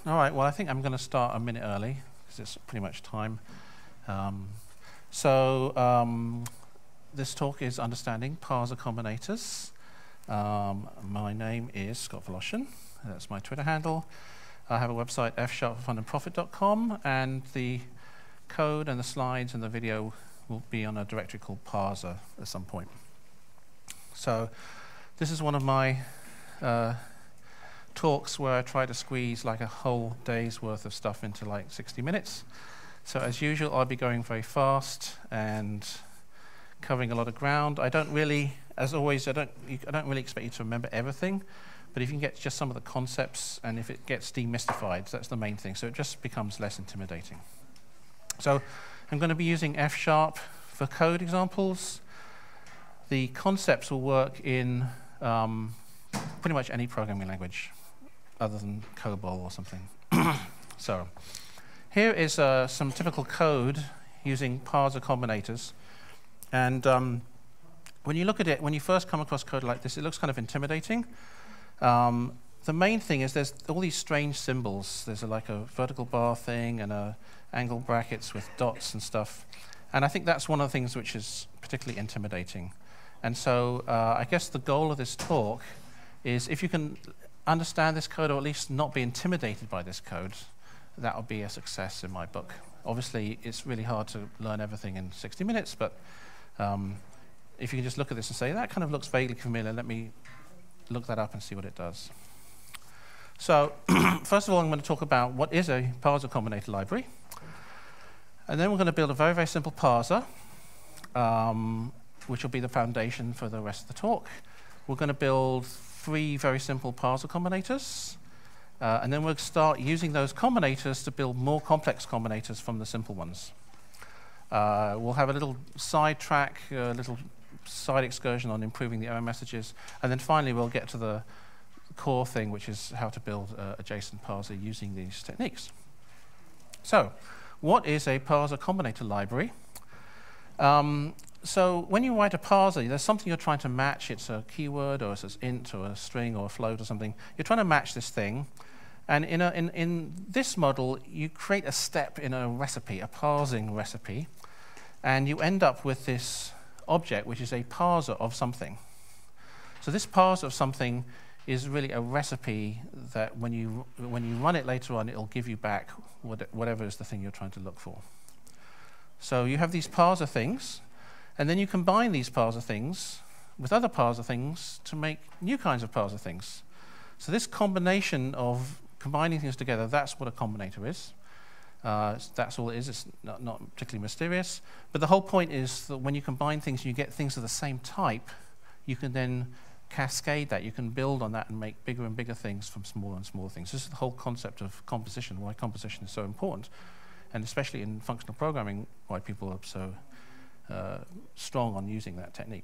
All right, well, I think I'm going to start a minute early, because it's pretty much time. This talk is Understanding Parser Combinators. My name is Scott Wlaschin. That's my Twitter handle. I have a website, f#forfundandprofit.com, and the code and the slides and the video will be on a directory called Parser at some point. So this is one of my talks where I try to squeeze like a whole day's worth of stuff into like 60 minutes. So as usual, I'll be going very fast and covering a lot of ground. I don't really, as always, I don't really expect you to remember everything, but if you can get just some of the concepts and if it gets demystified, that's the main thing. So it just becomes less intimidating. So I'm going to be using F# for code examples. The concepts will work in pretty much any programming language other than COBOL or something. So here is some typical code using parser combinators. And when you look at it, when you first come across code like this, it looks kind of intimidating. The main thing is there's all these strange symbols. There's like a vertical bar thing and angle brackets with dots and stuff. And I think that's one of the things which is particularly intimidating. And so I guess the goal of this talk is if you can understand this code or at least not be intimidated by this code, that will be a success in my book. Obviously, it's really hard to learn everything in 60 minutes, but if you can just look at this and say, that kind of looks vaguely familiar, let me look that up and see what it does. So first of all, I'm going to talk about what is a parser combinator library. And then we're going to build a very, very simple parser, which will be the foundation for the rest of the talk. We're going to build 3 very simple parser combinators. And then we'll start using those combinators to build more complex combinators from the simple ones. We'll have a little side track, a little side excursion on improving the error messages. And then finally, we'll get to the core thing, which is how to build a JSON parser using these techniques. So what is a parser combinator library? So when you write a parser, there's something you're trying to match. It's a keyword, or it's an int, or a string, or a float, or something. You're trying to match this thing. And in this model, you create a step in a recipe, a parsing recipe, and you end up with this object, which is a parser of something. So this parser of something is really a recipe that when you run it later on, it'll give you back whatever is the thing you're trying to look for. So you have these parser things, and then you combine these parser things with other parser things to make new kinds of parser things. So this combination of combining things together, that's what a combinator is. That's all it is. It's not particularly mysterious. But the whole point is that when you combine things and you get things of the same type, you can then cascade that. You can build on that and make bigger and bigger things from smaller and smaller things. This is the whole concept of composition, why composition is so important. And especially in functional programming, why people are so strong on using that technique.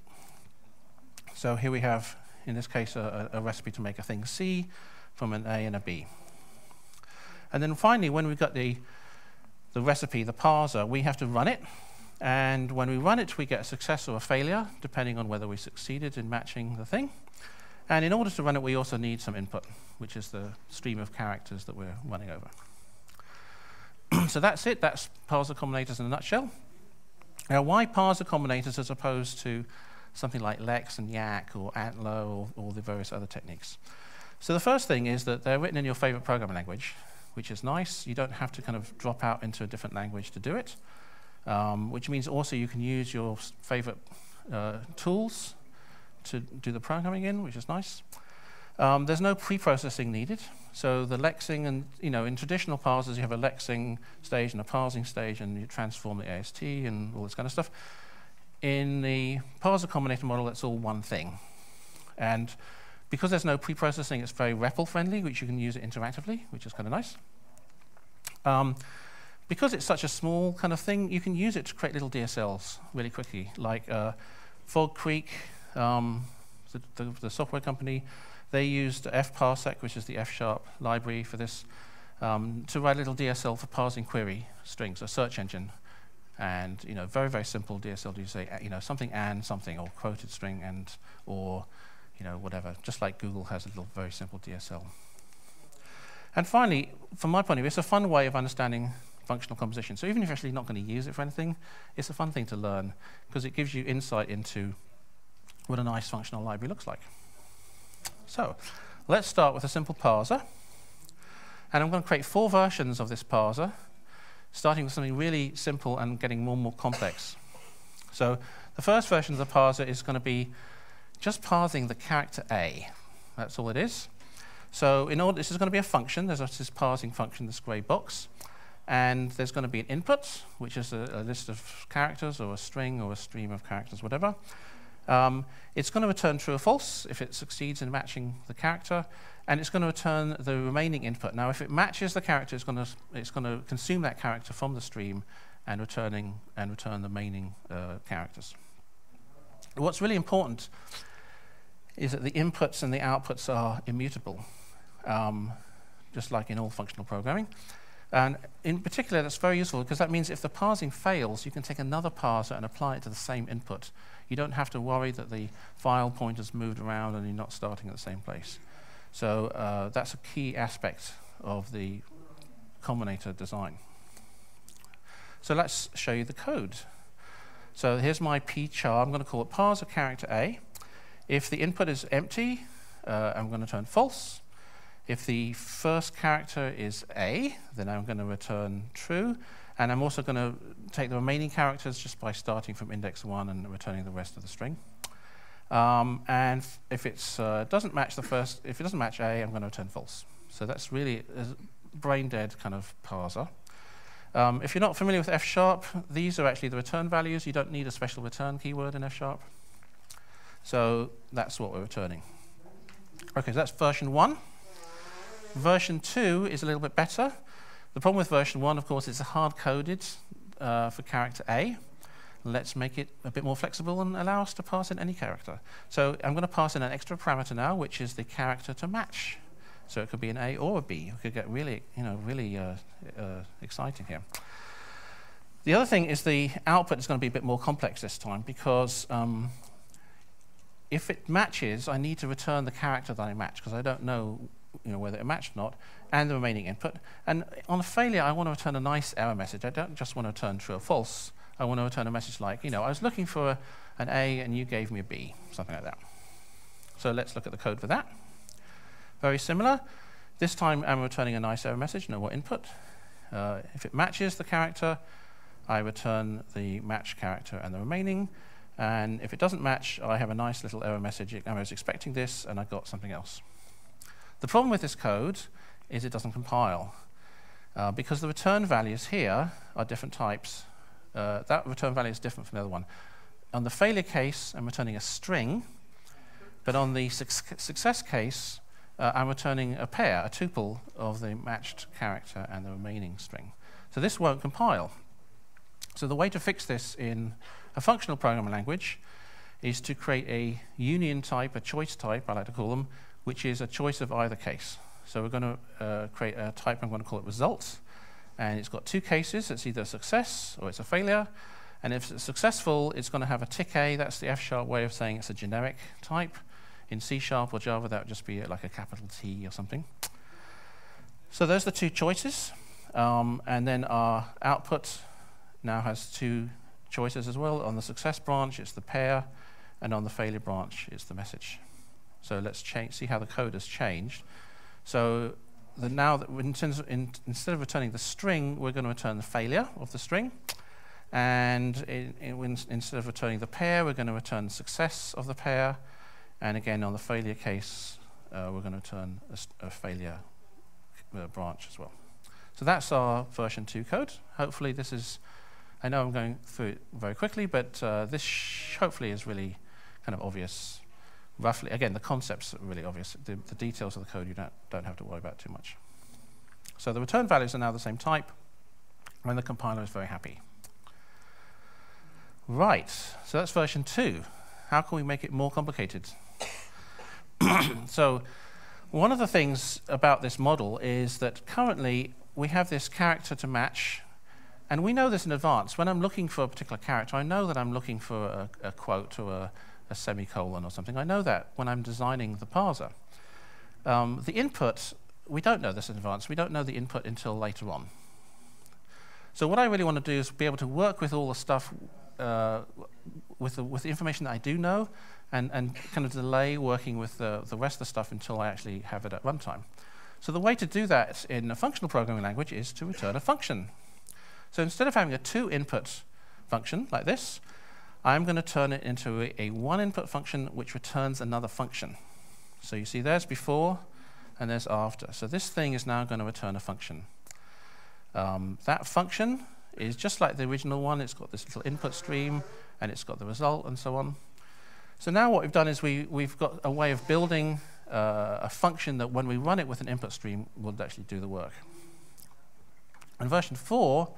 So here we have, in this case, a recipe to make a thing C from an A and a B. And then finally, when we've got the recipe, the parser, we have to run it. And when we run it, we get a success or a failure, depending on whether we succeeded in matching the thing. And in order to run it, we also need some input, which is the stream of characters that we're running over. So that's it. That's parser combinators in a nutshell. Now, why parser combinators as opposed to something like Lex and Yacc or Antler or the various other techniques? So the first thing is that they're written in your favorite programming language, which is nice. You don't have to kind of drop out into a different language to do it, which means also you can use your favorite tools to do the programming in, which is nice. There's no pre-processing needed. So the lexing, and in traditional parsers, you have a lexing stage and a parsing stage, and you transform the AST and all this kind of stuff. In the parser combinator model, it's all one thing. And because there's no pre-processing, it's very REPL-friendly, which you can use it interactively, which is kind of nice. Because it's such a small kind of thing, you can use it to create little DSLs really quickly, like Fog Creek, the software company. They used fparsec, which is the F# library for this, to write a little DSL for parsing query strings, a search engine. And very, very simple DSL. You say something and something, or quoted string and or whatever. Just like Google has a little very simple DSL. And finally, from my point of view, it's a fun way of understanding functional composition. So even if you're actually not going to use it for anything, it's a fun thing to learn because it gives you insight into what a nice functional library looks like. So let's start with a simple parser. And I'm going to create 4 versions of this parser, starting with something really simple and getting more and more complex. So the first version of the parser is going to be just parsing the character A. That's all it is. So in order, this is going to be a function. There's this parsing function, this grey box. And there's going to be an input, which is a list of characters or a string or a stream of characters, whatever. It's going to return true or false if it succeeds in matching the character. And it's going to return the remaining input. Now, if it matches the character, it's going to consume that character from the stream and return the remaining characters. What's really important is that the inputs and the outputs are immutable, just like in all functional programming. And in particular, that's very useful because that means if the parsing fails, you can take another parser and apply it to the same input. You don't have to worry that the file pointer's moved around and you're not starting at the same place. So that's a key aspect of the Combinator design. So let's show you the code. So here's my p-char. I'm going to call it parser character A. If the input is empty, I'm going to turn false. If the first character is A, then I'm going to return true. And I'm also going to take the remaining characters just by starting from index 1 and returning the rest of the string. And if it doesn't match if it doesn't match A, I'm going to return false. So that's really a brain-dead kind of parser. If you're not familiar with F#, these are actually the return values. You don't need a special return keyword in F#. So that's what we're returning. Okay, so that's version 1. Version 2 is a little bit better. The problem with version 1, of course, is hard-coded for character A. Let's make it a bit more flexible and allow us to pass in any character. So I'm going to pass in an extra parameter now, which is the character to match. So it could be an A or a B. We could get really, really exciting here. The other thing is the output is going to be a bit more complex this time because if it matches, I need to return the character that I match because I don't know, whether it matched or not, and the remaining input. And on a failure, I want to return a nice error message. I don't just want to return true or false. I want to return a message like, I was looking for an A and you gave me a B, something like that. So let's look at the code for that. Very similar. This time I'm returning a nice error message, no more input. If it matches the character, I return the matched character and the remaining. And if it doesn't match, I have a nice little error message. I was expecting this and I got something else. The problem with this code is it doesn't compile. Because the return values here are different types, that return value is different from the other one. On the failure case, I'm returning a string, but on the success case, I'm returning a pair, a tuple of the matched character and the remaining string. So this won't compile. So the way to fix this in a functional programming language is to create a union type, a choice type, I like to call them, which is a choice of either case. So we're going to create a type, I'm going to call it results. And it's got 2 cases. It's either a success or it's a failure. And if it's successful, it's going to have a tick A. That's the F# way of saying it's a generic type. In C# or Java, that would just be like a capital T or something. So those are the 2 choices. And then our output now has 2 choices as well. On the success branch, it's the pair. And on the failure branch, it's the message. So let's see how the code has changed. So now that instead of returning the string, we're going to return the failure of the string. And instead of returning the pair, we're going to return the success of the pair. And again, on the failure case, we're going to return a failure branch as well. So that's our version 2 code. Hopefully this is, I know I'm going through it very quickly, but this hopefully is really kind of obvious. Roughly, again, the concepts are really obvious. The details of the code you don't have to worry about too much. So the return values are now the same type, and the compiler is very happy. Right, so that's version 2. How can we make it more complicated? So one of the things about this model is that currently we have this character to match, and we know this in advance. When I'm looking for a particular character, I know that I'm looking for a quote or a semicolon or something. I know that when I'm designing the parser. The input, we don't know this in advance. We don't know the input until later on. So what I really want to do is be able to work with all the stuff, with the information that I do know, and kind of delay working with the rest of the stuff until I actually have it at runtime. So the way to do that in a functional programming language is to return a function. So instead of having a 2-input function like this, I'm going to turn it into a 1-input function which returns another function. So you see there's before and there's after. So this thing is now going to return a function. That function is just like the original one. It's got this little input stream, and it's got the result, and so on. So now what we've done is we've got a way of building a function that when we run it with an input stream will actually do the work. In version 4,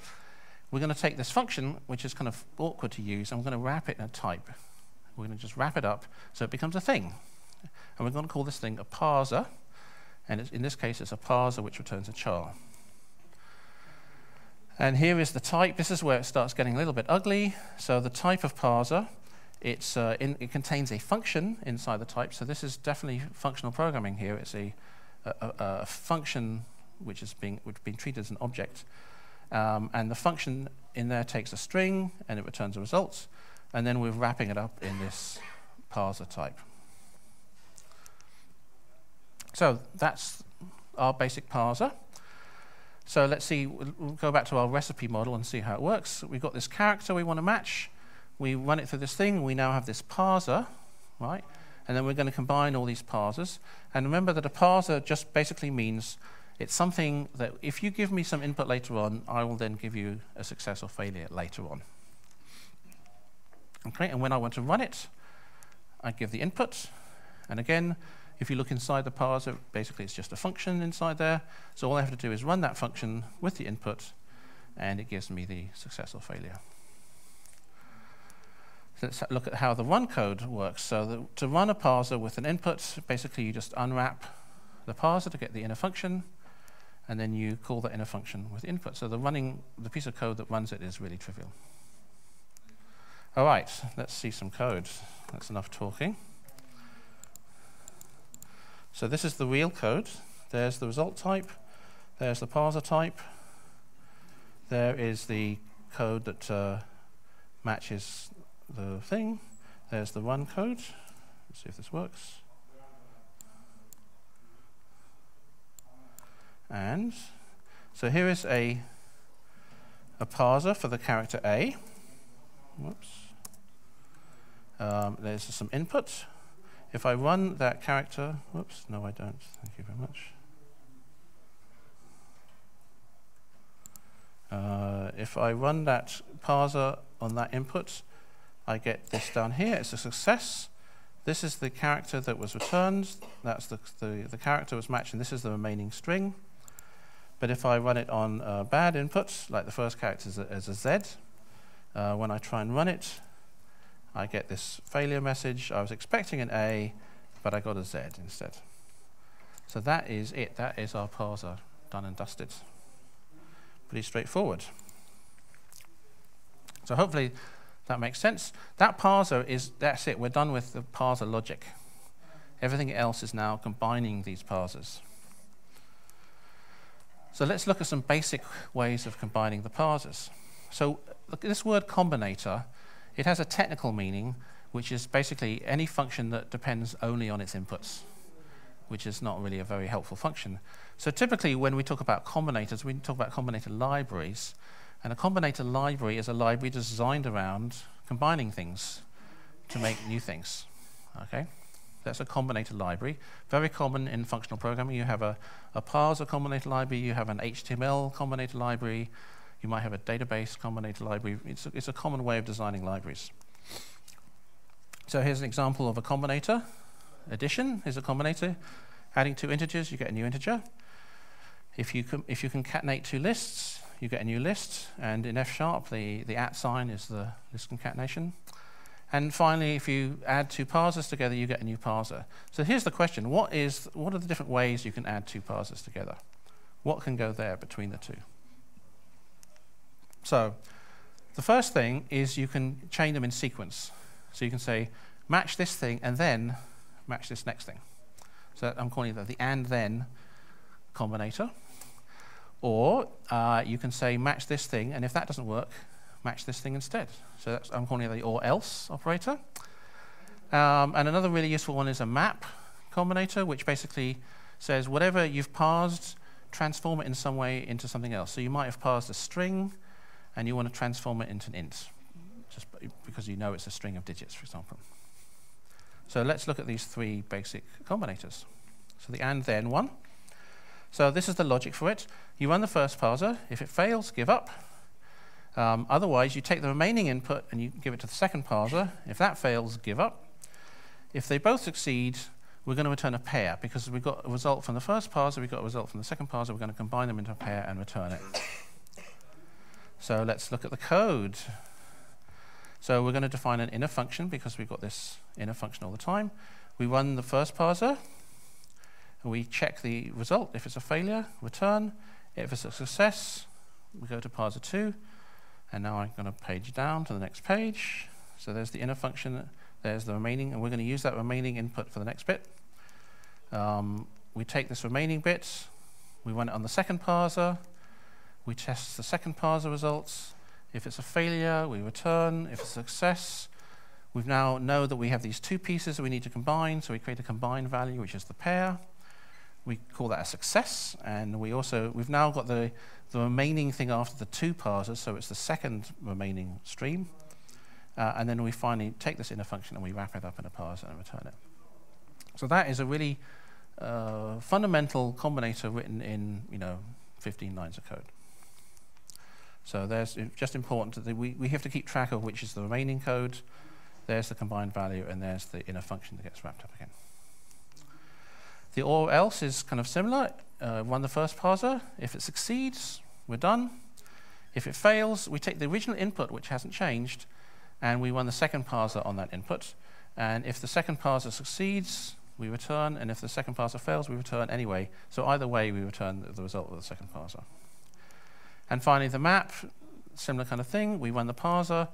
we're going to take this function, which is kind of awkward to use, and we're going to wrap it in a type. We're going to just wrap it up so it becomes a thing. And we're going to call this thing a parser, and in this case it's a parser which returns a char. And here is the type. This is where it starts getting a little bit ugly. So the type of parser, it contains a function inside the type. So this is definitely functional programming here. It's a function which is being treated as an object. And the function in there takes a string, and it returns a result. And then we're wrapping it up in this parser type. So that's our basic parser. So let's see, we'll go back to our recipe model and see how it works. We've got this character we want to match. We run it through this thing. We now have this parser, right? And then we're going to combine all these parsers. And remember that a parser just basically means it's something that if you give me some input later on, I will then give you a success or failure later on. Okay, and when I want to run it, I give the input. And again, if you look inside the parser, basically it's just a function inside there. So all I have to do is run that function with the input, and it gives me the success or failure. So let's look at how the run code works. So to run a parser with an input, basically you just unwrap the parser to get the inner function, and then you call that inner function with input. So the piece of code that runs it is really trivial. All right, let's see some code. That's enough talking. So this is the real code. There's the result type. There's the parser type. There is the code that matches the thing. There's the run code. Let's see if this works. And so here is a parser for the character A. Whoops. There's some input. If I run that character, whoops, no I don't, thank you very much. If I run that parser on that input, I get this down here, it's a success. This is the character that was returned, that's the character was matched, and this is the remaining string. But if I run it on a bad input, like the first character is a Z, when I try and run it, I get this failure message. I was expecting an A, but I got a Z instead. So that is it. That is our parser, done and dusted. Pretty straightforward. So hopefully that makes sense. That parser that's it. We're done with the parser logic. Everything else is now combining these parsers. So let's look at some basic ways of combining the parsers. So look at this word combinator. It has a technical meaning, which is basically any function that depends only on its inputs, which is not really a very helpful function. So typically when we talk about combinators, we talk about combinator libraries. And a combinator library is a library designed around combining things to make new things. Okay? That's a combinator library. Very common in functional programming. You have a parser combinator library, you have an HTML combinator library, you might have a database combinator library. It's a common way of designing libraries. So here's an example of a combinator. Addition is a combinator. Adding 2 integers, you get a new integer. If you concatenate 2 lists, you get a new list. And in F#, the @ sign is the list concatenation. And finally, if you add 2 parsers together, you get a new parser. So here's the question. What are the different ways you can add 2 parsers together? What can go there between the two? So the first thing is you can chain them in sequence. So you can say, match this thing, and then match this next thing. So I'm calling that the and then combinator. Or you can say match this thing, and if that doesn't work, match this thing instead. So that's, I'm calling it the or else operator. And another really useful one is a map combinator, which basically says whatever you've parsed, transform it in some way into something else. So you might have parsed a string, and you want to transform it into an int, just because you know it's a string of digits, for example. So let's look at these three basic combinators. So the and then one. So this is the logic for it. You run the first parser. If it fails, give up. Otherwise, you take the remaining input and you give it to the second parser. If that fails, give up. If they both succeed, we're going to return a pair, because we've got a result from the first parser, we've got a result from the second parser. We're going to combine them into a pair and return it. So let's look at the code. So we're going to define an inner function, because we've got this inner function all the time. We run the first parser, and we check the result. If it's a failure, return. If it's a success, we go to parser 2. And now I'm going to page down to the next page. So there's the inner function, there's the remaining, and we're going to use that remaining input for the next bit. We take this remaining bit, we run it on the second parser, we test the second parser results. If it's a failure, we return. If it's a success, we now know that we have these two pieces that we need to combine, so we create a combined value, which is the pair. We call that a success, and we've now got the remaining thing after the two parsers, so it's the second remaining stream. And then we finally take this inner function and we wrap it up in a parser and return it. So that is a really fundamental combinator written in 15 lines of code. So there's just important that we have to keep track of which is the remaining code. There's the combined value, and there's the inner function that gets wrapped up again. The or else is kind of similar. Run the first parser. If it succeeds, we're done. If it fails, we take the original input, which hasn't changed, and we run the second parser on that input. And if the second parser succeeds, we return. And if the second parser fails, we return anyway. So either way, we return the result of the second parser. And finally, the map, similar kind of thing. We run the parser.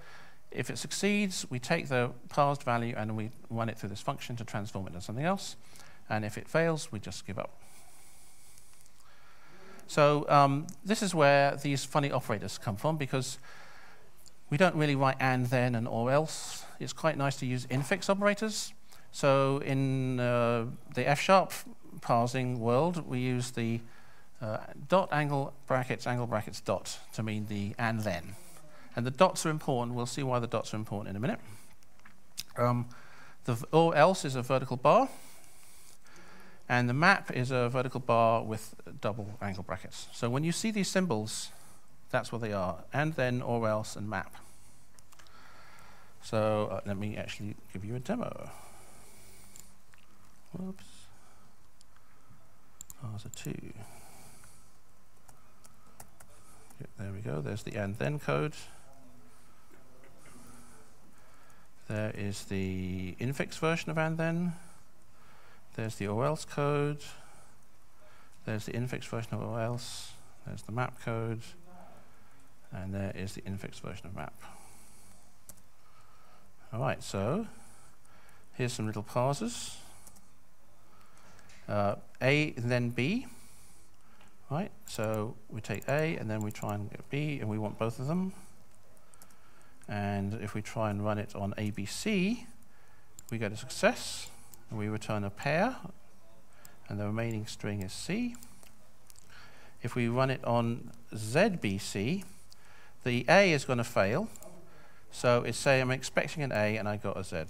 If it succeeds, we take the parsed value and we run it through this function to transform it into something else. And if it fails, we just give up. So this is where these funny operators come from, because we don't really write and then and or else. It's quite nice to use infix operators. So in the F# parsing world, we use the dot angle brackets dot to mean the and then. And the dots are important. We'll see why the dots are important in a minute. The or else is a vertical bar. And the map is a vertical bar with double angle brackets. So when you see these symbols, that's what they are. And then, or else, and map. So let me actually give you a demo. Whoops. Parser 2. There we go. There's the and then code. There is the infix version of and then. There's the or else code. There's the infix version of or else. There's the map code. And there is the infix version of map. All right, so here's some little parsers. A and then B. Right, so we take A and then we try and get B, and we want both of them. And if we try and run it on ABC, we get a success. And we return a pair, and the remaining string is C. If we run it on ZBC, the A is going to fail. So it's saying I'm expecting an A, and I got a Z.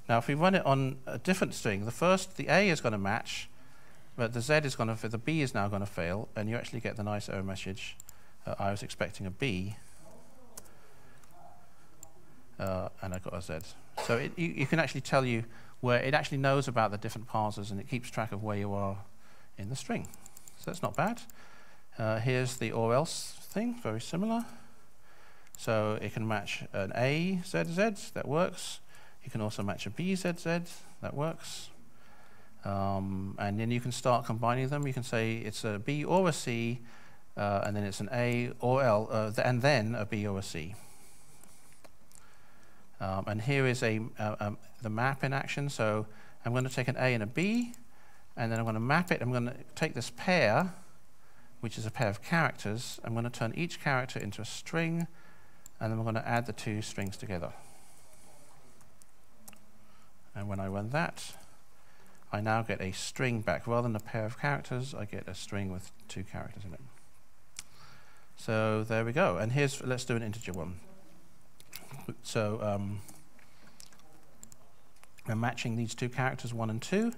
Now, if we run it on a different string, the A is going to match, but the Z is going to, the B is now going to fail, and you actually get the nice error message. I was expecting a B, and I got a Z. So you can actually tell you where it actually knows about the different parsers, and it keeps track of where you are in the string. So that's not bad. Here's the or else thing, very similar. So it can match an A, Z, Z, that works. You can also match a B, Z, Z, that works. And then you can start combining them. You can say it's a B or a C, and then it's an A or L, and then a B or a C. And here is the map in action. So I'm going to take an A and a B, and then I'm going to map it. I'm going to take this pair, which is a pair of characters. I'm going to turn each character into a string, and then we're going to add the two strings together. And when I run that, I now get a string back. Rather than a pair of characters, I get a string with two characters in it. So there we go. And here's, let's do an integer one. So I'm matching these two characters, 1 and 2.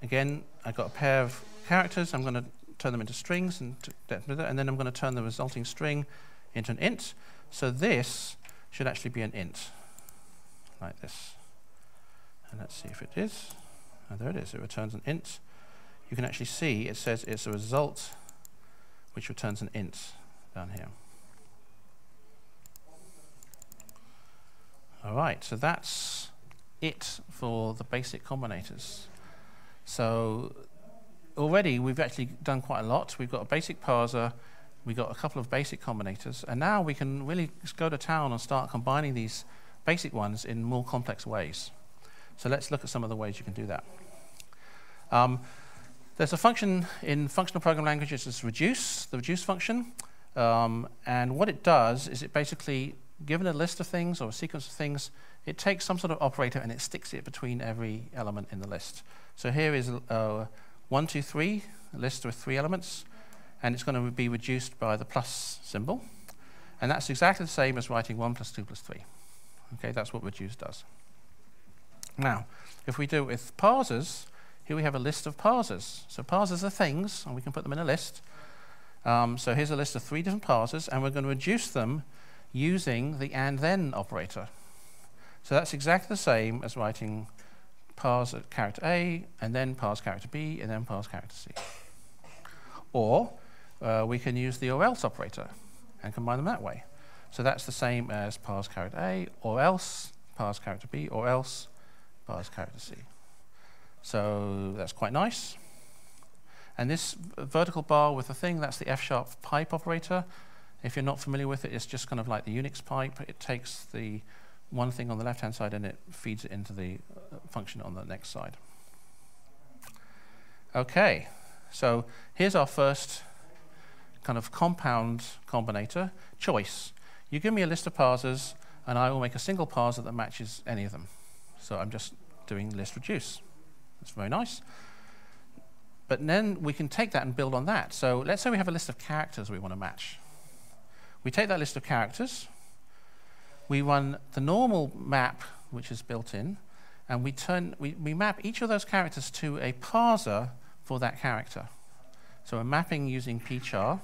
Again, I've got a pair of characters. I'm going to turn them into strings, and then I'm going to turn the resulting string into an int. So this should actually be an int, like this. And let's see if it is. And there it is. It returns an int. You can actually see it says it's a result which returns an int down here. All right, so that's it for the basic combinators. So already we've actually done quite a lot. We've got a basic parser, we've got a couple of basic combinators, and now we can really just go to town and start combining these basic ones in more complex ways. So let's look at some of the ways you can do that. There's a function in functional programming languages that's reduce, the reduce function. And what it does is it basically, given a list of things or a sequence of things, it takes some sort of operator and it sticks it between every element in the list. So here is 1, 2, 3, a list with 3 elements, and it's going to be reduced by the plus symbol. And that's exactly the same as writing 1 plus 2 plus 3. Okay, that's what reduce does. Now, if we do it with parsers, here we have a list of parsers. So parsers are things, and we can put them in a list. So here's a list of 3 different parsers, and we're going to reduce them using the and then operator. So that's exactly the same as writing parse character A, and then parse character B, and then parse character C. Or we can use the or else operator and combine them that way. So that's the same as parse character A, or else parse character B, or else parse character C. So that's quite nice. And this vertical bar with the thing, that's the F# pipe operator. If you're not familiar with it, it's just kind of like the Unix pipe. It takes the one thing on the left-hand side and it feeds it into the function on the next side. Okay, so here's our first kind of compound combinator, choice. You give me a list of parsers, and I will make a single parser that matches any of them. So I'm just doing list reduce. That's very nice. But then we can take that and build on that. So let's say we have a list of characters we want to match. We take that list of characters, we run the normal map, which is built in, and we map each of those characters to a parser for that character. So we're mapping using pchar.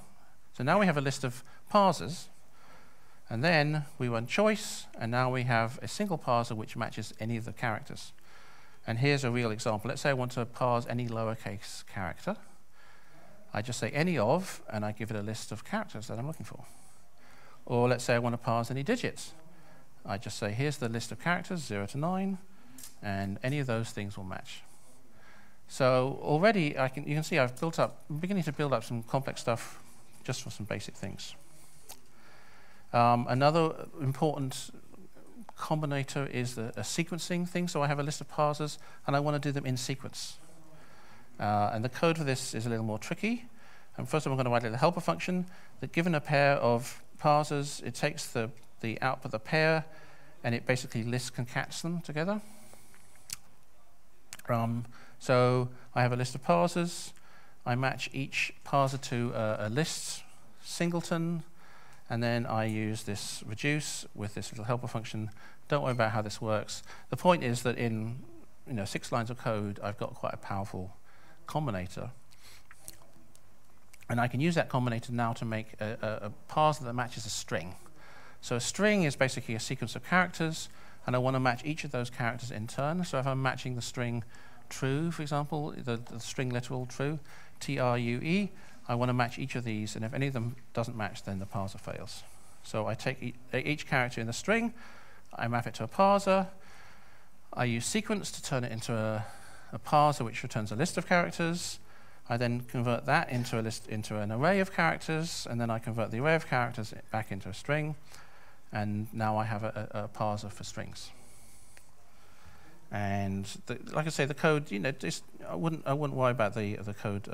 So now we have a list of parsers, and then we run choice, and now we have a single parser which matches any of the characters. And here's a real example. Let's say I want to parse any lowercase character. I just say any of, and I give it a list of characters that I'm looking for. Or let's say I want to parse any digits. I just say here's the list of characters, 0 to 9, and any of those things will match. So already you can see I'm beginning to build up some complex stuff just for some basic things. Another important combinator is a sequencing thing. So I have a list of parsers, and I want to do them in sequence. And the code for this is a little more tricky. And first of all, I'm going to write a little helper function that, given a pair of parsers, it takes the output of the pair, and it basically list concats them together. So I have a list of parsers. I match each parser to a list singleton, and then I use this reduce with this little helper function. Don't worry about how this works. The point is that in 6 lines of code, I've got quite a powerful combinator. And I can use that combinator now to make a parser that matches a string. So a string is basically a sequence of characters, and I want to match each of those characters in turn. So if I'm matching the string true, for example, the string literal true, TRUE, I want to match each of these, and if any of them doesn't match, then the parser fails. So I take each character in the string, I map it to a parser, I use sequence to turn it into a parser which returns a list of characters. I then convert that into an array of characters, and then I convert the array of characters back into a string, and now I have a parser for strings. And like I say, the code, you know, I wouldn't worry about the code,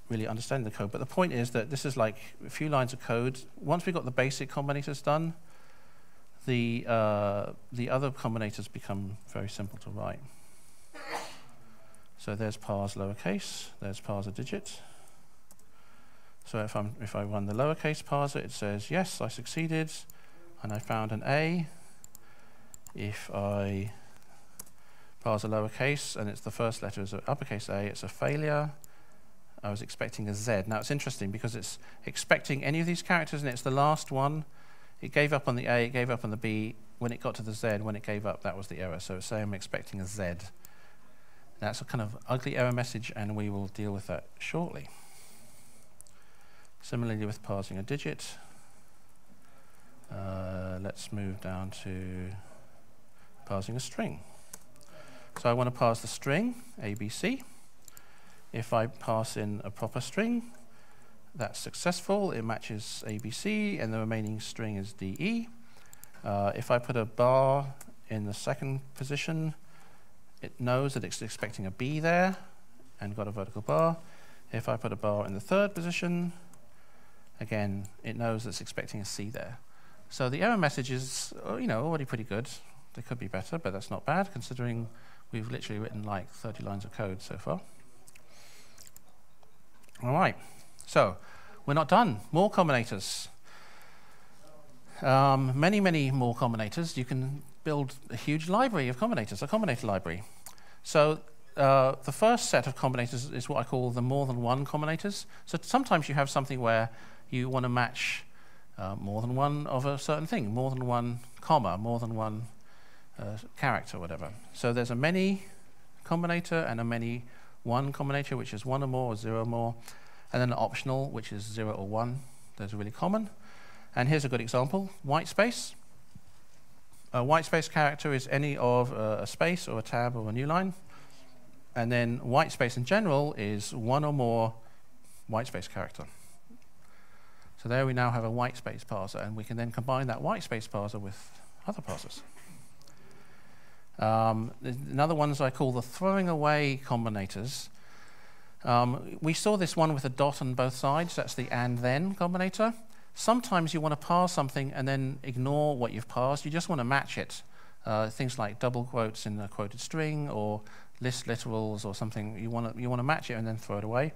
really understanding the code. But the point is that this is like a few lines of code. Once we've got the basic combinators done, the other combinators become very simple to write. So there's parse lowercase, there's parser digit. So if I run the lowercase parser, it says, yes, I succeeded, and I found an A. If I parse a lowercase, and it's the first letter is an uppercase A, it's a failure. I was expecting a Z. Now it's interesting because it's expecting any of these characters, and it's the last one. It gave up on the A, it gave up on the B. When it got to the Z, when it gave up, that was the error. So it's saying I'm expecting a Z. That's a kind of ugly error message, and we will deal with that shortly. Similarly with parsing a digit. Let's move down to parsing a string. So I want to parse the string, ABC. If I pass in a proper string, that's successful. It matches ABC, and the remaining string is DE. If I put a bar in the second position, it knows that it's expecting a B there and got a vertical bar. If I put a bar in the third position, again, it knows that it's expecting a C there. So the error message is, you know, already pretty good. They could be better, but that's not bad considering we've literally written like 30 lines of code so far. All right, so we're not done. More combinators. Many, many more combinators. You can build a huge library of combinators, a combinator library. So the first set of combinators is what I call the more than one combinators. So sometimes you have something where you want to match more than one of a certain thing, more than one comma, more than one character, whatever. So there's a many combinator and a many one combinator, which is one or more or zero or more, and then an optional, which is 0 or 1. Those are really common. And here's a good example, white space. A white space character is any of a space or a tab or a new line. And then white space in general is one or more white space character. So there we now have a white space parser, and we can then combine that white space parser with other parsers. Another one is I call the throwing away combinators. We saw this one with a dot on both sides. That's the and then combinator. Sometimes you want to parse something and then ignore what you've parsed. You just want to match it. Things like double quotes in a quoted string or list literals or something. You want to match it and then throw it away.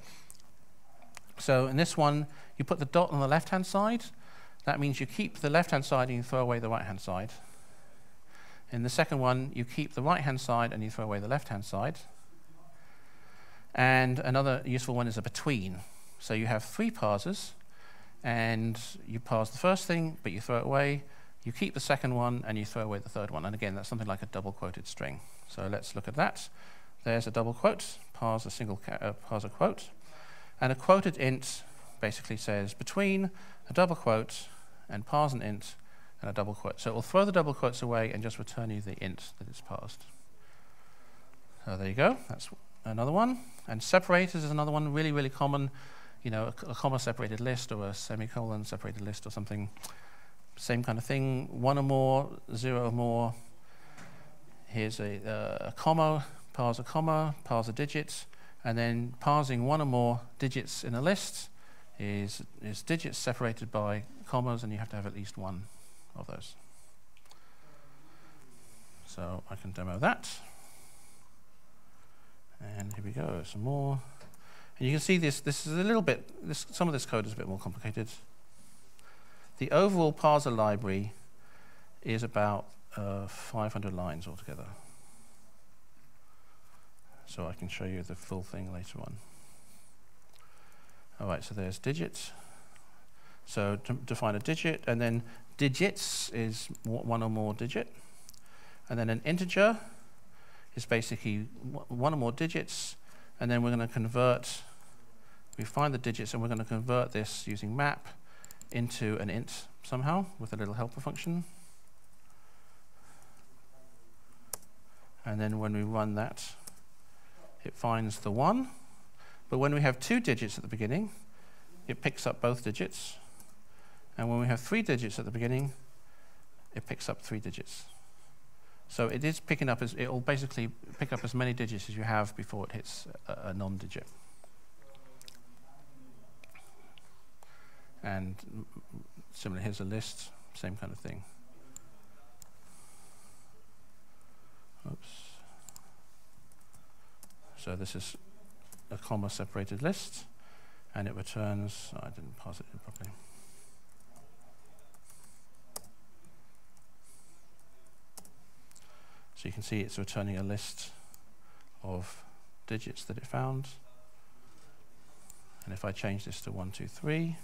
So in this one, you put the dot on the left-hand side. That means you keep the left-hand side and you throw away the right-hand side. In the second one, you keep the right-hand side and you throw away the left-hand side. And another useful one is a between. So you have 3 parsers, and you parse the first thing, but you throw it away. You keep the second one, and you throw away the third one. And again, that's something like a double-quoted string. So let's look at that. There's a double quote, parse a single parser quote. And a quoted int basically says between a double quote and parse an int and a double quote. So it will throw the double quotes away and just return you the int that it's parsed. So there you go. That's another one. And separators is another one, really, really common. You know, a comma-separated list or a semicolon-separated list or something. Same kind of thing. 1 or more, 0 or more. Here's a comma, parse a digit. And then parsing 1 or more digits in a list is digits separated by commas, and you have to have at least one of those. So I can demo that. And here we go, some more. And you can see this is a little bit, some of this code is a bit more complicated. The overall parser library is about 500 lines altogether. So I can show you the full thing later on. All right, so there's digits. So to define a digit, and then digits is 1 or more digit. And then an integer is basically 1 or more digits, and then we're going to convert, we find the digits, and we're going to convert this using map into an int somehow with a little helper function. And then when we run that, it finds the 1. But when we have 2 digits at the beginning, it picks up both digits. And when we have 3 digits at the beginning, it picks up 3 digits. So it is picking up, it will basically pick up as many digits as you have before it hits a non-digit. And similar, here's a list, same kind of thing. Oops. So this is a comma-separated list, and it returns, I didn't parse it properly. So you can see it's returning a list of digits that it found. And if I change this to 1, 2, 3,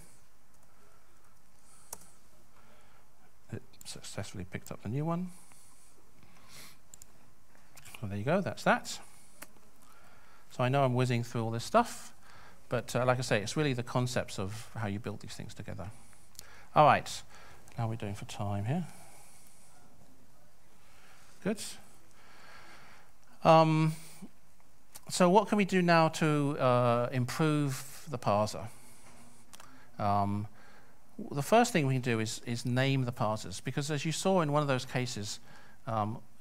it successfully picked up the new one. So there you go, that's that. So I know I'm whizzing through all this stuff, but like I say, it's really the concepts of how you build these things together. All right, how are we doing for time here? Good. So what can we do now to improve the parser? The first thing we can do is name the parsers, because as you saw in one of those cases,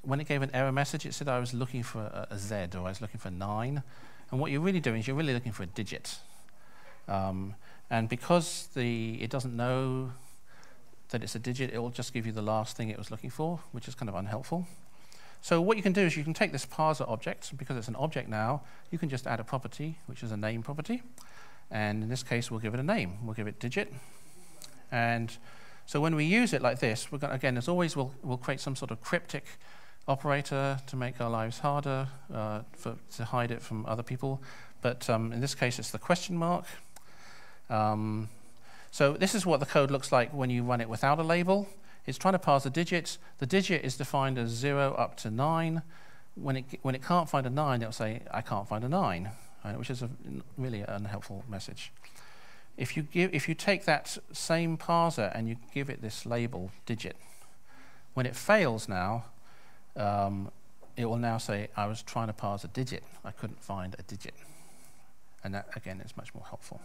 when it gave an error message, it said I was looking for a Z, or I was looking for 9. And what you're really doing is you're really looking for a digit. And because it doesn't know that it's a digit, it will just give you the last thing it was looking for, which is kind of unhelpful. So what you can do is you can take this parser object, because it's an object now, you can just add a property, which is a name property. And in this case, we'll give it a name. We'll give it digit. And so when we use it like this, we're going, again, as always, we'll create some sort of cryptic operator to make our lives harder, to hide it from other people. But in this case, it's the question mark. So this is what the code looks like when you run it without a label. It's trying to parse the digits. The digit is defined as 0 up to 9. When it can't find a 9, it'll say, I can't find a 9, right, which is a really unhelpful message. If you take that same parser and you give it this label, digit, when it fails now, it will now say, I was trying to parse a digit. I couldn't find a digit. And that, again, is much more helpful.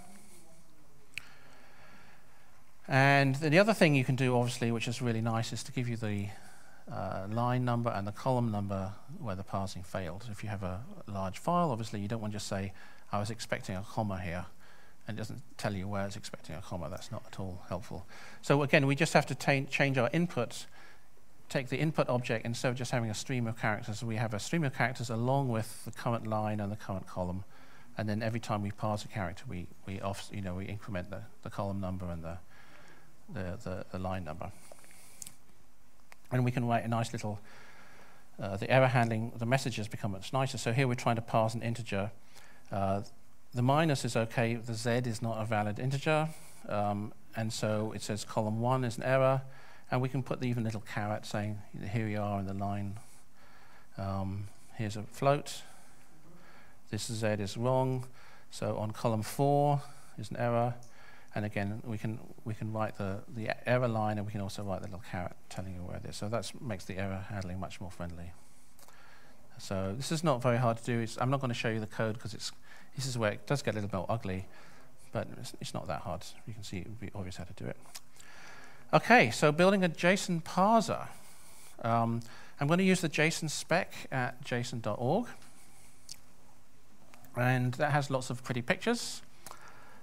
And the other thing you can do, obviously, which is really nice, is to give you the line number and the column number where the parsing failed. If you have a large file, obviously, you don't want to just say, I was expecting a comma here, and it doesn't tell you where it's expecting a comma. That's not at all helpful. So again, we just have to change our input, take the input object, instead of just having a stream of characters, we have a stream of characters along with the current line and the current column. And then every time we parse a character, we increment the column number and the line number. And we can write a nice little, the error handling, the messages become much nicer. So here we're trying to parse an integer. The minus is okay, the Z is not a valid integer. And so it says column 1 is an error. And we can put the even little caret saying, here we are in the line. Here's a float. This Z is wrong. So on column 4 is an error. And again, we can write the error line, and we can also write the little caret telling you where it is. So that makes the error handling much more friendly. So this is not very hard to do. I'm not going to show you the code because this is where it does get a little bit ugly, but it's not that hard. You can see it would be obvious how to do it. Okay, so building a JSON parser. I'm going to use the JSON spec at json.org. And that has lots of pretty pictures.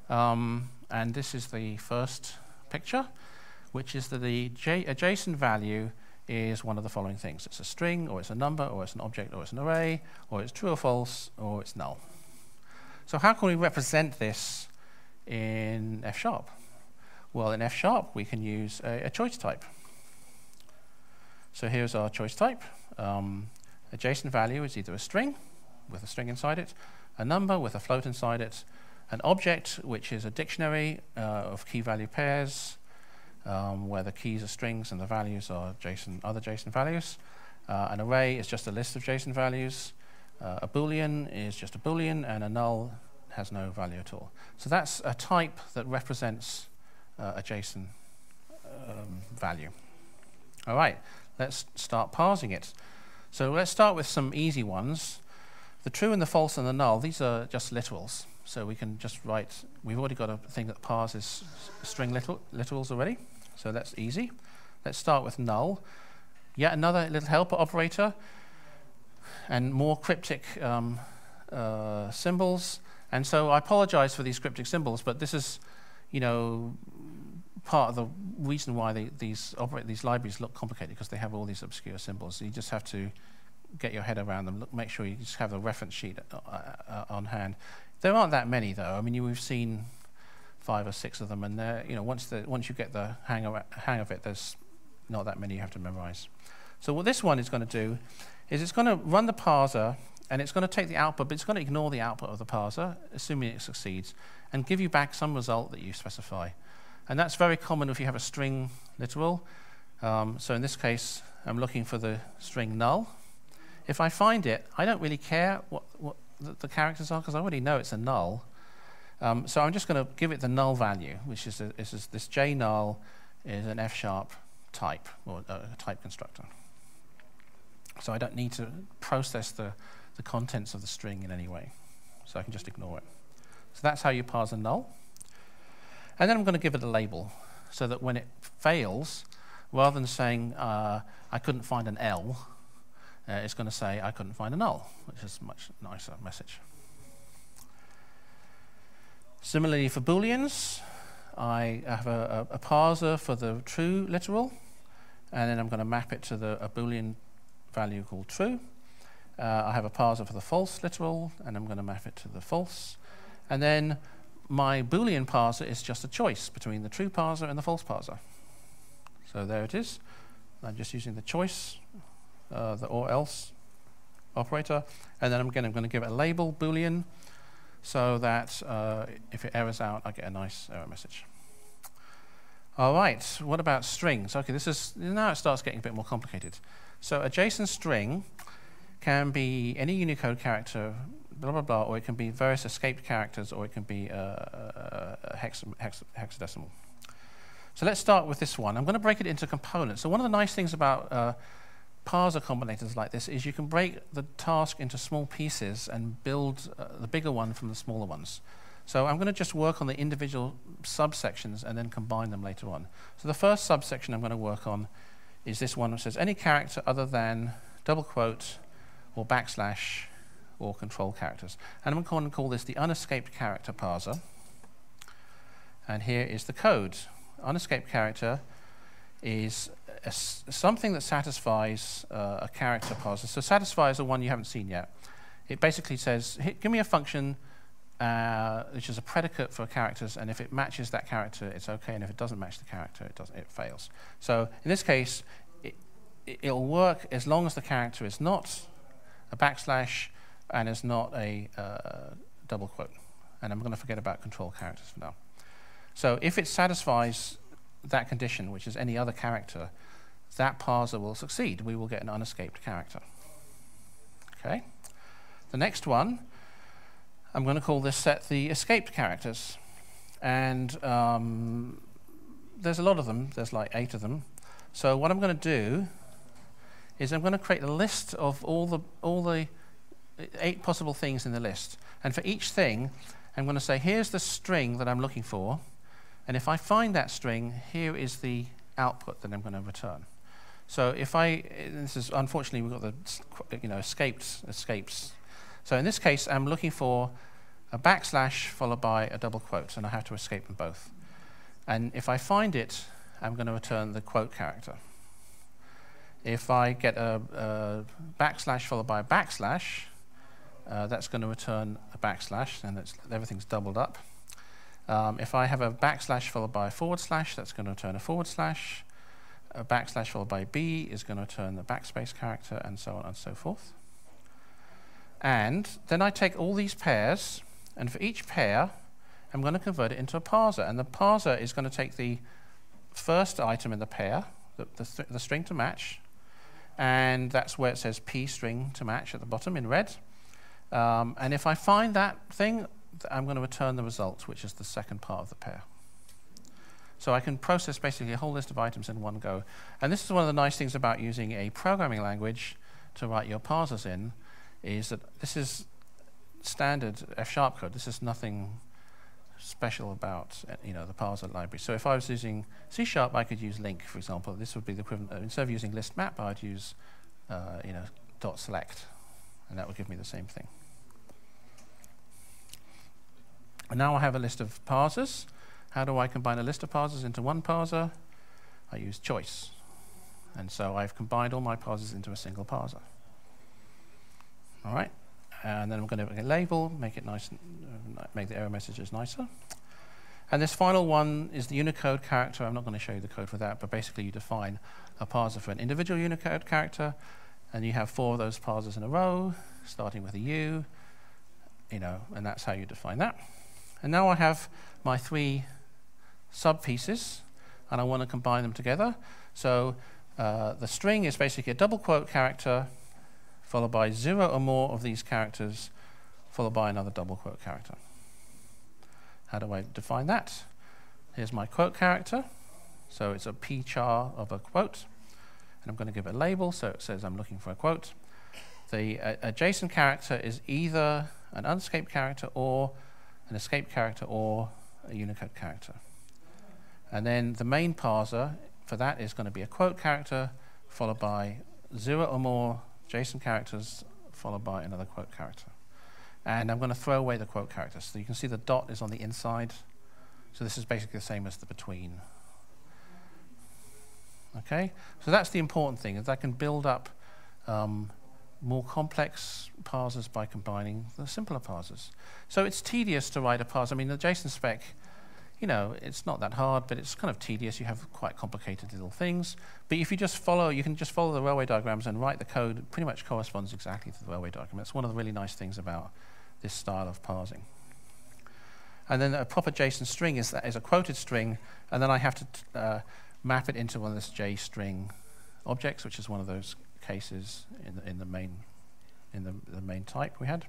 And this is the first picture, which is that a JSON value is one of the following things. It's a string, or it's a number, or it's an object, or it's an array, or it's true or false, or it's null. So how can we represent this in F#? Well, in F# we can use a choice type. So here's our choice type. A JSON value is either a string with a string inside it, a number with a float inside it, an object, which is a dictionary of key-value pairs, where the keys are strings and the values are other JSON values. An array is just a list of JSON values. A Boolean is just a Boolean, and a null has no value at all. So that's a type that represents a JSON value. All right, let's start parsing it. So let's start with some easy ones. The true and the false and the null, these are just literals. So we can just write, we've already got a thing that parses string literals already. So that's easy. Let's start with null. yet another little helper operator, and more cryptic symbols. And so I apologize for these cryptic symbols, but this is, part of the reason why these libraries look complicated, because they have all these obscure symbols. So you just have to get your head around them. Make sure you just have the reference sheet on hand. There aren't that many, though. I mean, we've seen 5 or 6 of them, and once you get the hang of it, there's not that many you have to memorize. So what this one is going to do is it's going to run the parser, and it's going to take the output, but it's going to ignore the output of the parser, assuming it succeeds, and give you back some result that you specify. And that's very common if you have a string literal. So in this case, I'm looking for the string null. If I find it, I don't really care what the characters are, because I already know it's a null. So I'm just going to give it the null value, which is this J null is an F# type, or a type constructor. So I don't need to process the contents of the string in any way. So I can just ignore it. So that's how you parse a null. And then I'm going to give it a label, so that when it fails, rather than saying I couldn't find an L, it's going to say I couldn't find a null, which is a much nicer message. Similarly for Booleans, I have a parser for the true literal, and then I'm going to map it to a Boolean value called true. I have a parser for the false literal, and I'm going to map it to the false. And then my Boolean parser is just a choice between the true parser and the false parser. So there it is. I'm just using the choice, the or else operator, and then I'm going to give it a label Boolean, so that if it errors out, I get a nice error message. All right, what about strings? Okay, now it starts getting a bit more complicated. So a JSON string can be any Unicode character, blah, blah, blah, or it can be various escaped characters, or it can be hexadecimal. So let's start with this one. I'm going to break it into components. So one of the nice things about parser combinators like this is you can break the task into small pieces and build the bigger one from the smaller ones. So I'm going to just work on the individual subsections and then combine them later on. So the first subsection I'm going to work on is this one, which says any character other than double quote or backslash or control characters. And I'm going to call this the unescaped character parser. And here is the code. Unescaped character is something that satisfies a character parser. So satisfy is the one you haven't seen yet. It basically says, give me a function which is a predicate for characters, and if it matches that character, it's okay, and if it doesn't match the character, it fails. So in this case, it'll work as long as the character is not a backslash and is not a double quote. And I'm going to forget about control characters for now. So if it satisfies that condition, which is any other character, that parser will succeed. We will get an unescaped character. Okay. The next one, I'm going to call this set the escaped characters. And there's a lot of them. There's like 8 of them. So what I'm going to do is I'm going to create a list of all the 8 possible things in the list. And for each thing, I'm going to say, here's the string that I'm looking for. And if I find that string, here is the output that I'm going to return. So if this is, unfortunately, we've got the escapes. So in this case, I'm looking for a backslash followed by a double quote, and I have to escape them both. And if I find it, I'm going to return the quote character. If I get a backslash followed by a backslash, that's going to return a backslash, and everything's doubled up. If I have a backslash followed by a forward slash, that's going to return a forward slash. A backslash followed by B is going to return the backspace character, and so on and so forth. And then I take all these pairs, and for each pair, I'm going to convert it into a parser. And the parser is going to take the first item in the pair, the string to match, and that's where it says P string to match at the bottom in red. And if I find that thing, I'm going to return the result, which is the second part of the pair. So I can process basically a whole list of items in one go. And this is one of the nice things about using a programming language to write your parsers in, is that this is standard F# code. This is nothing special about the parser library. So if I was using C#, I could use link, for example. This would be the equivalent. Instead of using list map, I'd use dot select, and that would give me the same thing. And now I have a list of parsers. How do I combine a list of parsers into one parser? I use choice. And so I've combined all my parsers into a single parser. All right. And then I'm going to label, make it nice, make the error messages nicer. And this final one is the Unicode character. I'm not going to show you the code for that, but basically you define a parser for an individual Unicode character, and you have 4 of those parsers in a row, starting with a U, and that's how you define that. And now I have my 3 sub-pieces, and I want to combine them together. So the string is basically a double quote character, followed by 0 or more of these characters, followed by another double quote character. How do I define that? Here's my quote character. So it's a p-char of a quote. And I'm going to give it a label, so it says I'm looking for a quote. A JSON character is either an unescaped character or an escape character or a Unicode character. And then the main parser for that is going to be a quote character, followed by 0 or more JSON characters, followed by another quote character. And I'm going to throw away the quote characters. So you can see the dot is on the inside. So this is basically the same as the between. Okay? So that's the important thing, is I can build up more complex parsers by combining the simpler parsers. So it's tedious to write a parser. I mean, the JSON spec, it's not that hard, but it's kind of tedious. You have quite complicated little things. But if you just follow, you can just follow the railway diagrams and write the code. It pretty much corresponds exactly to the railway diagram. That's one of the really nice things about this style of parsing. And then a proper JSON string is a quoted string, and then I have to map it into one of this JString objects, which is one of those cases in the main type we had,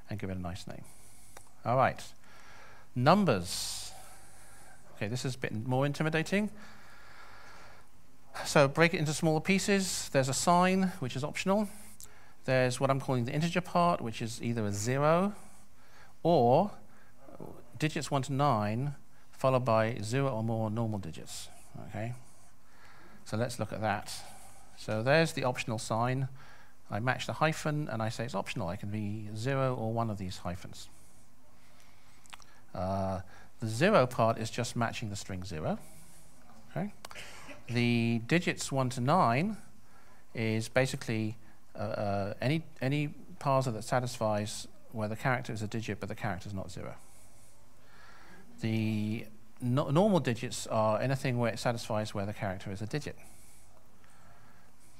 and give it a nice name. All right, numbers. Okay, this is a bit more intimidating. So break it into smaller pieces. There's a sign, which is optional. There's what I'm calling the integer part, which is either a 0 or digits 1 to 9, followed by 0 or more normal digits. Okay, so let's look at that. So there's the optional sign. I match the hyphen, and I say it's optional. I can be 0 or 1 of these hyphens. The 0 part is just matching the string 0. Okay. The digits 1 to 9 is basically any parser that satisfies where the character is a digit but the character is not 0. The normal digits are anything where it satisfies where the character is a digit.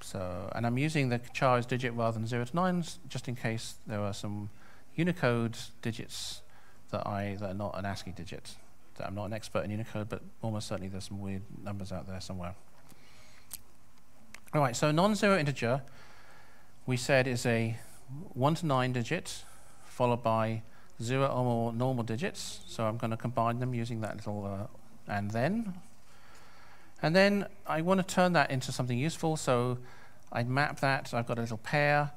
So, and I'm using the char as digit rather than 0 to 9 just in case there are some Unicode digits that are not an ASCII digit. I'm not an expert in Unicode, but almost certainly there's some weird numbers out there somewhere. All right, so non-zero integer, we said is a 1 to 9 digit, followed by 0 or more normal digits. So I'm going to combine them using that little and then. And then I want to turn that into something useful, so I map that. I've got a little pair.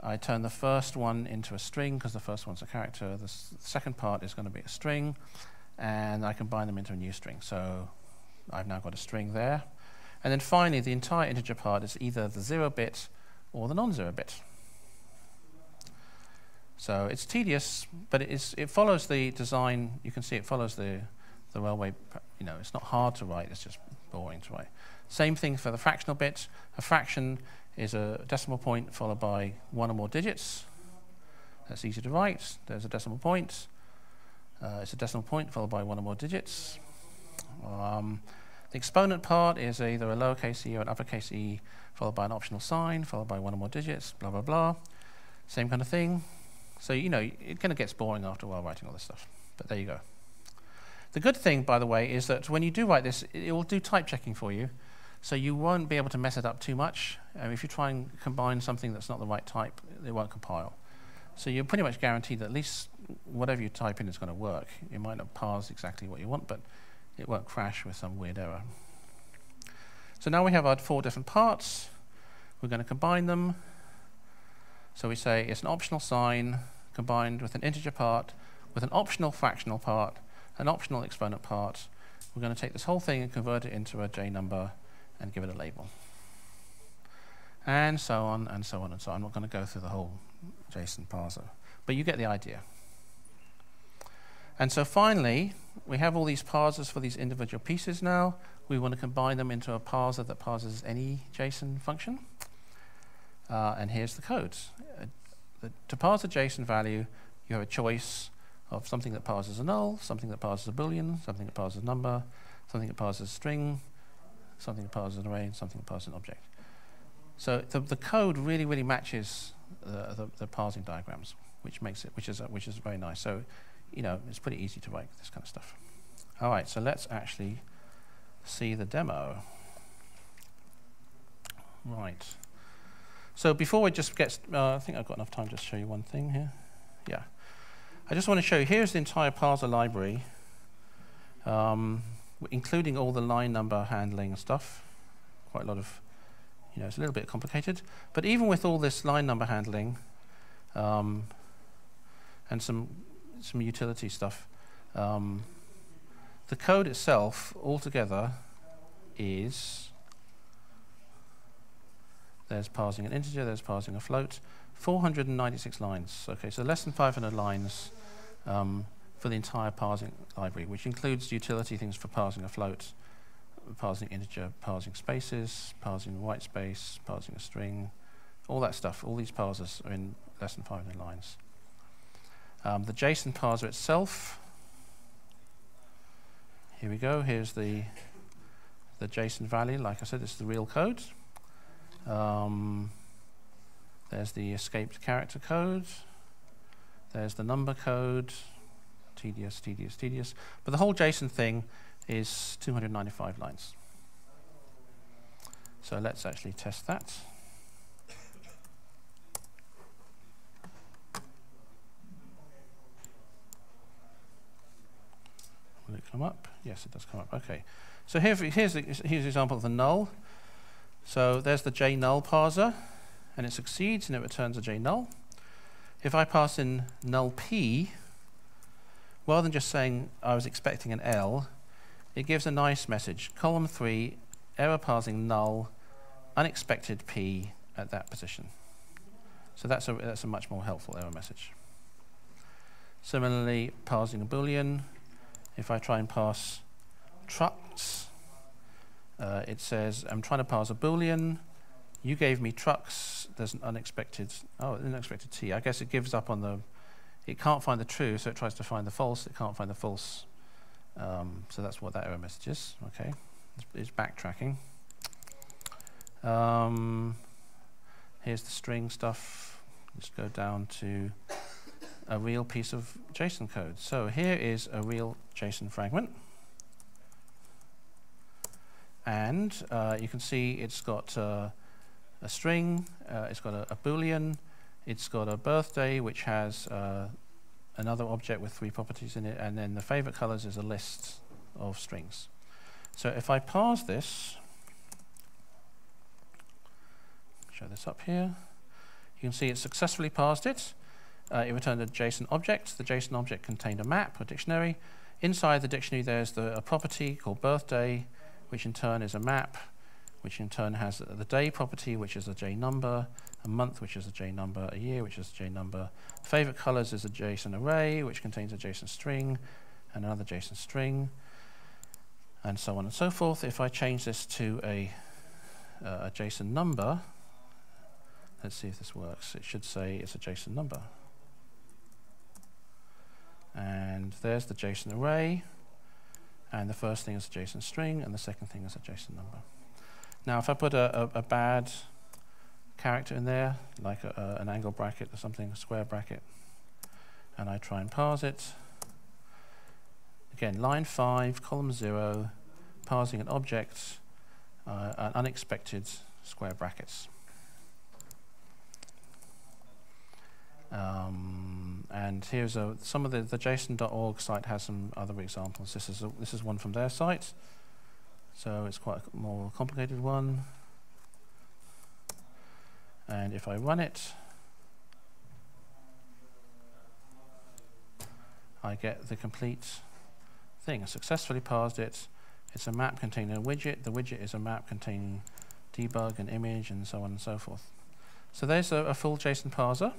I turn the first one into a string because the first one's a character. The second part is going to be a string, and I combine them into a new string. So I've now got a string there. And then finally, the entire integer part is either the 0 bit or the non-zero bit. So it's tedious, but it follows the design. You can see it follows the railway. It's not hard to write. It's just boring to write. Same thing for the fractional bit. A fraction is a decimal point followed by 1 or more digits. That's easy to write. There's a decimal point. It's a decimal point followed by 1 or more digits. The exponent part is either a lowercase e or an uppercase e followed by an optional sign followed by 1 or more digits, blah, blah, blah. Same kind of thing. So, it kind of gets boring after a while writing all this stuff. But there you go. The good thing, by the way, is that when you do write this, it will do type checking for you. So you won't be able to mess it up too much. If you try and combine something that's not the right type, it won't compile. So you're pretty much guaranteed that at least whatever you type in is going to work. It might not parse exactly what you want, but it won't crash with some weird error. So now we have our 4 different parts. We're going to combine them. So we say it's an optional sign combined with an integer part, with an optional fractional part, an optional exponent part. We're going to take this whole thing and convert it into a J number and give it a label. And so on, and so on, and so on. I'm not going to go through the whole JSON parser, but you get the idea. And so finally, we have all these parsers for these individual pieces now. We want to combine them into a parser that parses any JSON function. And here's the code. To parse a JSON value, you have a choice of something that parses a null, something that parses a boolean, something that parses a number, something that parses a string, something that parses an array, and something that parses an object. So the code really matches the parsing diagrams, which is very nice. So it's pretty easy to write this kind of stuff. All right, so let's actually see the demo. Right. So before we just get, I think I've got enough time to show you one thing here. Yeah. I just want to show you, here's the entire parser library, including all the line number handling and stuff. Quite a lot of, it's a little bit complicated. But even with all this line number handling and some utility stuff, the code itself altogether is, there's parsing an integer, there's parsing a float, 496 lines. Okay, so less than 500 lines for the entire parsing library, which includes utility things for parsing a float, parsing integer, parsing spaces, parsing white space, parsing a string, all that stuff. All these parsers are in less than 500 lines. The JSON parser itself, here we go. Here's the JSON value. Like I said, this is the real code. There's the escaped character code. There's the number code. Tedious. But the whole JSON thing is 295 lines. So let's actually test that. Will it come up? Yes, it does come up. Okay. So here's the example of the null. So there's the JNull parser, and it succeeds, and it returns a JNull. If I pass in null p, rather than just saying I was expecting an L, it gives a nice message. Column 3, error parsing null, unexpected p at that position. So that's a much more helpful error message. Similarly, parsing a boolean. If I try and parse trucks, it says, I'm trying to parse a boolean. You gave me trucks. There's an unexpected T. I guess it gives up on it can't find the true, so it tries to find the false. It can't find the false. So that's what that error message is. Okay, it's backtracking. Here's the string stuff. Let's go down to a real piece of JSON code. So here is a real JSON fragment. And you can see it's got a string, it's got a boolean, it's got a birthday which has another object with 3 properties in it, and then the favorite colors is a list of strings. So if I parse this, show this up here, you can see it successfully parsed it. It returned a JSON object. The JSON object contained a map, a dictionary. Inside the dictionary there's a property called birthday, which in turn is a map, which in turn has the day property, which is a J number, a month, which is a J number, a year, which is a J number. Favorite colors is a JSON array, which contains a JSON string, and another JSON string, and so on and so forth. If I change this to a JSON number, let's see if this works. It should say it's a JSON number. And there's the JSON array. And the first thing is a JSON string, and the second thing is a JSON number. Now, if I put a bad character in there, like an angle bracket or something, a square bracket, and I try and parse it, again, line 5, column 0, parsing an object, an unexpected square brackets. And here's some of the JSON.org site has some other examples. This is one from their site, so it's quite a more complicated one. And if I run it, I get the complete thing. I successfully parsed it. It's a map containing a widget. The widget is a map containing debug and image and so on and so forth. So there's a full JSON parser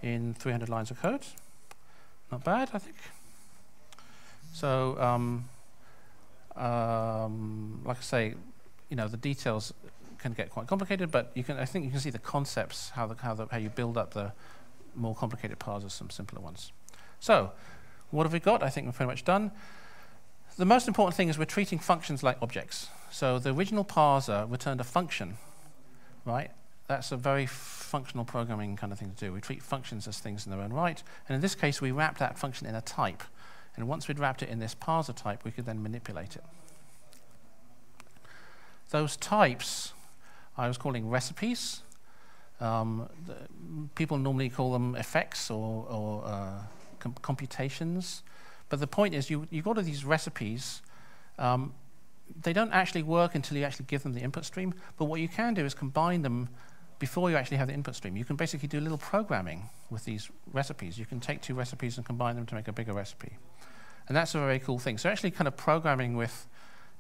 in 300 lines of code. Not bad, I think. So, like I say, the details can get quite complicated, but I think you can see the concepts, how you build up the more complicated parsers from simpler ones. So, what have we got? I think we're pretty much done. The most important thing is we're treating functions like objects. So the original parser returned a function, right? That's a very functional programming kind of thing to do. We treat functions as things in their own right. And in this case, we wrap that function in a type. And once we'd wrapped it in this parser type, we could then manipulate it. Those types I was calling recipes. People normally call them effects or computations. But the point is, you've got all these recipes. They don't actually work until you actually give them the input stream. But what you can do is combine them before you actually have the input stream. You can basically do a little programming with these recipes. You can take two recipes and combine them to make a bigger recipe. And that's a very cool thing. So actually kind of programming with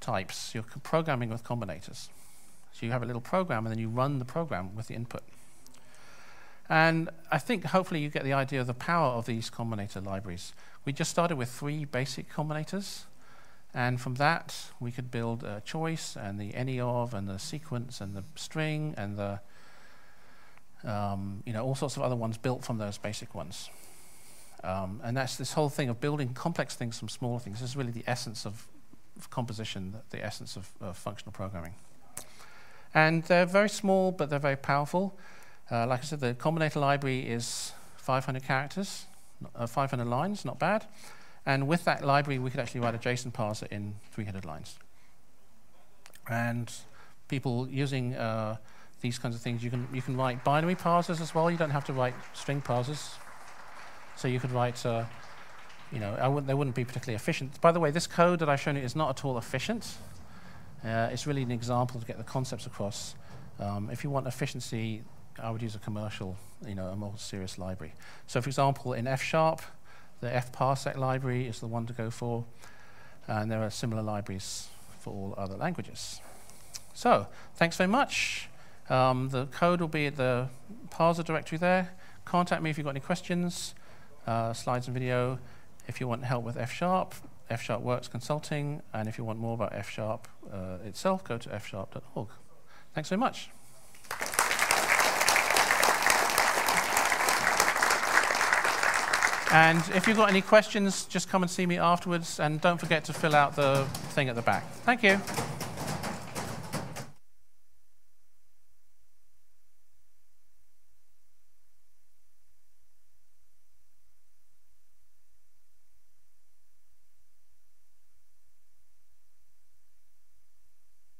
types, you're programming with combinators. So you have a little program, and then you run the program with the input. And I think hopefully you get the idea of the power of these combinator libraries. We just started with 3 basic combinators. And from that, we could build a choice, and the any of, and the sequence, and the string, and the all sorts of other ones built from those basic ones. And that's this whole thing of building complex things from small things. This is really the essence of composition, the essence of functional programming. And they're very small, but they're very powerful. Like I said, the Combinator library is 500 characters, 500 lines, not bad. And with that library, we could actually write a JSON parser in 300 lines. And people using these kinds of things, you can write binary parsers as well. You don't have to write string parsers. So you could write, they wouldn't be particularly efficient. By the way, this code that I've shown you is not at all efficient. It's really an example to get the concepts across. If you want efficiency, I would use a commercial, a more serious library. So for example, in F#, the fparsec library is the one to go for. And there are similar libraries for all other languages. So thanks very much. The code will be at the parser directory there. Contact me if you've got any questions, slides and video. If you want help with F#, F# Works Consulting. And if you want more about F# itself, go to fsharp.org. Thanks very much. And if you've got any questions, just come and see me afterwards. And don't forget to fill out the thing at the back. Thank you.